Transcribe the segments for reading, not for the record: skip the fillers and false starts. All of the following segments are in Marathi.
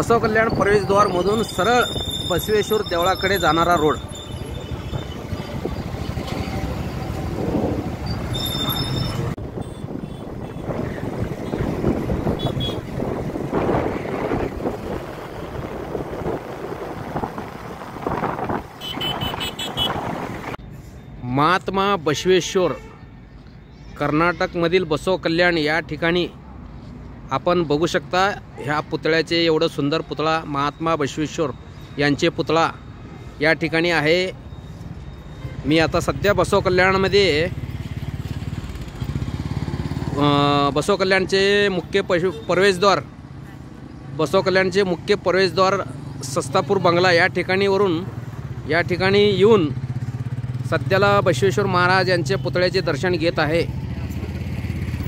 बसव कल्याण प्रवेशद्वार मधून सरळ बसवेश्वर देवळाकडे जाणारा रोड। महात्मा बसवेश्वर कर्नाटक मधील बसव कल्याण या ठिकाणी आपण बघू शकता। ह्या पुतळ्याचे एवढं सुंदर पुतळा महात्मा बसवेश्वर यांचे पुतळा या ठिकाणी आहे। मी आता सध्या बसव कल्याणमध्ये बसव कल्याणचे मुख्य प्रवेशद्वार बसव कल्याणचे मुख्य प्रवेशद्वार सस्तापूर बंगला या ठिकाणी येऊन सध्याला बसवेश्वर महाराज यांच्या पुतळ्याचे दर्शन घेत आहे।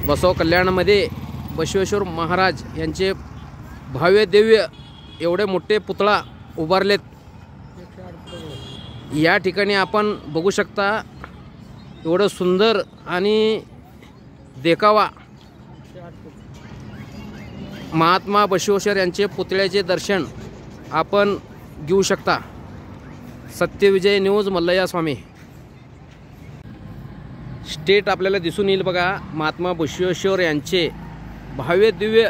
बसव कल्याणमध्ये बसवेश्वर महाराज यांचे भव्य दिव्य एवढे मोठे पुतळा उभारलेत। या ठिकाणी आपण बघू शकता एवढं सुंदर आणि देखावा महात्मा बसवेश्वर यांचे पुतळ्याचे दर्शन आपण घेऊ शकता। सत्यविजय न्यूज मल्लय्या स्वामी स्टेट आपल्याला दिसून येईल बघा। महात्मा बसवेश्वर यांचे भव्य दिव्य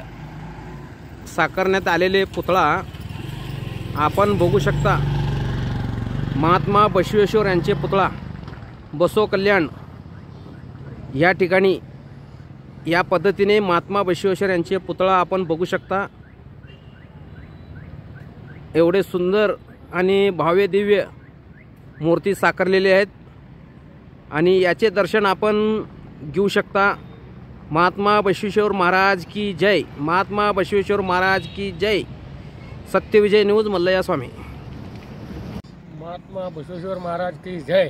साकारण्यात आलेले पुतळा आपण बघू शकता। महात्मा बसवेश्वर यांचे पुतळा बसव कल्याण या ठिकाणी या पद्धतीने महात्मा बसवेश्वर यांचे पुतळा आपण बघू शकता। एवढे सुंदर आणि भव्य दिव्य मूर्ती साकारलेले आहेत आणि याचे दर्शन आपण घेऊ शकता। महात्मा बसवेश्वर महाराज की जय। महात्मा बसवेश्वर महाराज की जय। सत्यविजय न्यूज मल्लय्या स्वामी। महात्मा बसवेश्वर महाराज की जय।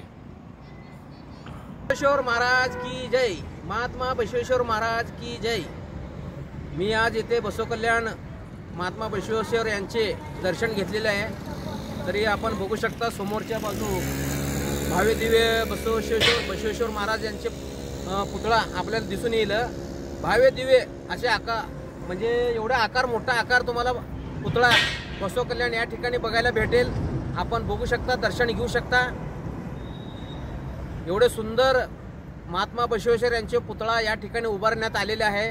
बसवेश्वर महाराज की जय। महात्मा बसवेश्वर महाराज की जय। मी आज येथे बसव कल्याण महात्मा बसवेश्वर यांचे दर्शन घेतलेले आहे। तरी आपण बघू शकता समोरच्या बाजू भव्य दिव्य बसवेश्वर महाराज यांचे पुतळा आपल्याला दिसून येईल। भव्य दिव्य असे आकार म्हणजे एवढा आकार मोठा आकार तुम्हाला पुतळा बसव कल्याण या ठिकाणी बघायला भेटेल। आपण बघू शकता दर्शन घेऊ शकता। एवढे सुंदर महात्मा बसवेश्वर यांचे पुतळा या ठिकाणी उभारण्यात आलेले आहे।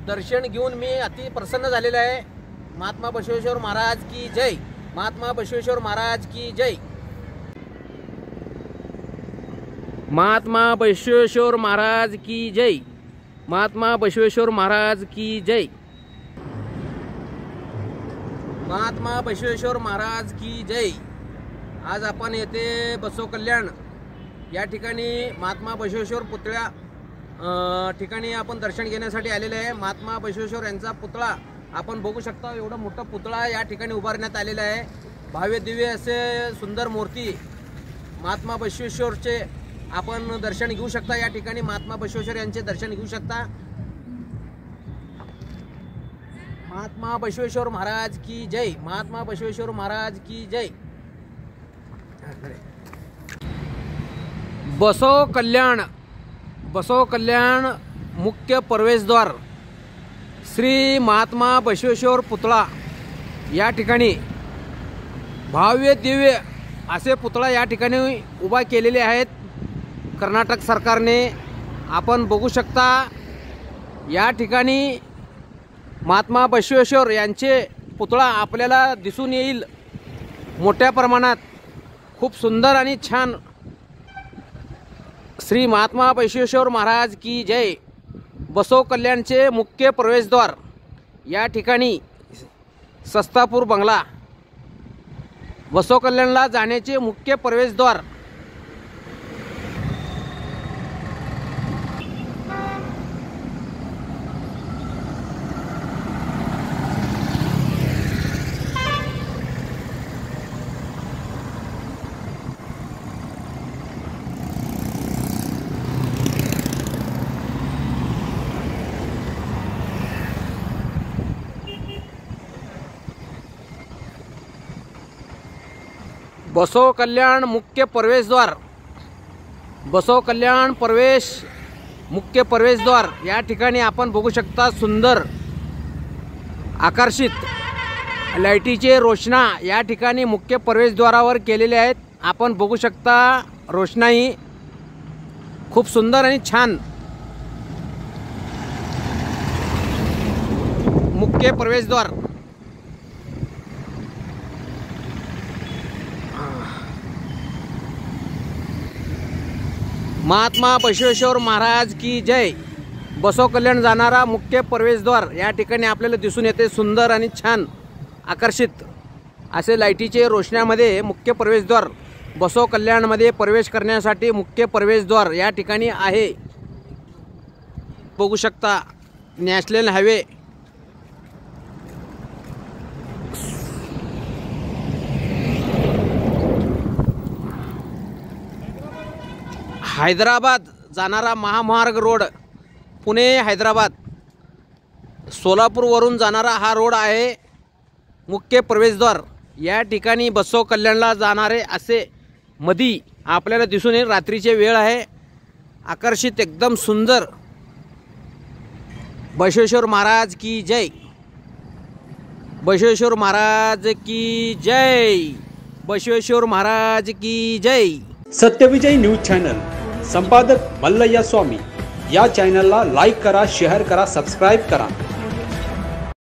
दर्शन घेऊन मी अति प्रसन्न झालेलो आहे। महात्मा बसवेश्वर महाराज की जय। महात्मा बसवेश्वर महाराज की जय। महात्मा बसवेश्वर महाराज की जय। महात्मा बसवेश्वर महाराज की जय। महात्मा बसवेश्वर महाराज की जय। आज आपण येथे बसव कल्याण या ठिकाणी महात्मा बसवेश्वर पुतळ्या ठिकाणी आपण दर्शन घेण्यासाठी आलेले आहे। महात्मा बसवेश्वर यांचा पुतळा आपण बघू शकता। एवढा मोठा पुतळा या ठिकाणी उभारण्यात आलेला आहे। भव्य दिव्य असे सुंदर मूर्ती महात्मा बसवेश्वरचे आपण दर्शन घेऊ शकता। या ठिकाणी महात्मा बसवेश्वर यांचे दर्शन घेऊ शकता। महात्मा बसवेश्वर महाराज की जय। महात्मा बसवेश्वर महाराज की जय। बसव कल्याण मुख्य प्रवेशद्वार श्री महात्मा बसवेश्वर पुतळा या ठिकाणी भव्य दिव्य असे पुतळा या ठिकाणी उभा केलेले आहेत कर्नाटक सरकारने। आपण बघू शकता या ठिकाणी महात्मा बसवेश्वर यांचे पुतळा आपल्याला दिसून येईल मोठ्या प्रमाणात। खूप सुंदर आणि छान श्री महात्मा बसवेश्वर महाराज की जय। बसव कल्याणचे मुख्य प्रवेशद्वार या ठिकाणी सस्तापूर बंगला बसव कल्याणला जाण्याचे मुख्य प्रवेशद्वार। बसव कल्याण मुख्य प्रवेशद्वार बसव कल्याण मुख्य प्रवेशद्वार या ठिकाणी आपण बघू शकता सुंदर आकर्षित लाईटीचे रोषणा या ठिकाणी मुख्य प्रवेशद्वारावर केलेले आहेत। आपण बघू शकता रोषणाई खूप सुंदर आणि छान मुख्य प्रवेशद्वार। महात्मा बसवेश्वर महाराज की जय। बसव कल्याण जाणारा मुख्य प्रवेशद्वार या ठिकाणी आपल्याला दिसून येते। सुंदर आणि छान आकर्षित असे लाईटीचे रोषण्यामध्ये मुख्य प्रवेशद्वार बसव कल्याणमध्ये प्रवेश करण्यासाठी मुख्य प्रवेशद्वार या ठिकाणी आहे। बघू शकता नॅशनल हायवे हैदराबाद जाणारा महामार्ग रोड, पुणे हैदराबाद सोलापूरवरून जाणारा हा रोड आहे मुख्य प्रवेशद्वार। या ठिकाणी बसव कल्याणला जाणारे असे मधी आपल्याला दिसून येईल। रात्रीचे वेळ आहे। आकर्षित एकदम सुंदर। बसवेश्वर महाराज की जय। बसवेश्वर महाराज की जय। बसवेश्वर महाराज की जय। सत्यविजय न्यूज चॅनल संपादक मल्लय्या स्वामी या चॅनलला लाईक करा, शेअर करा, सबस्क्राइब करा।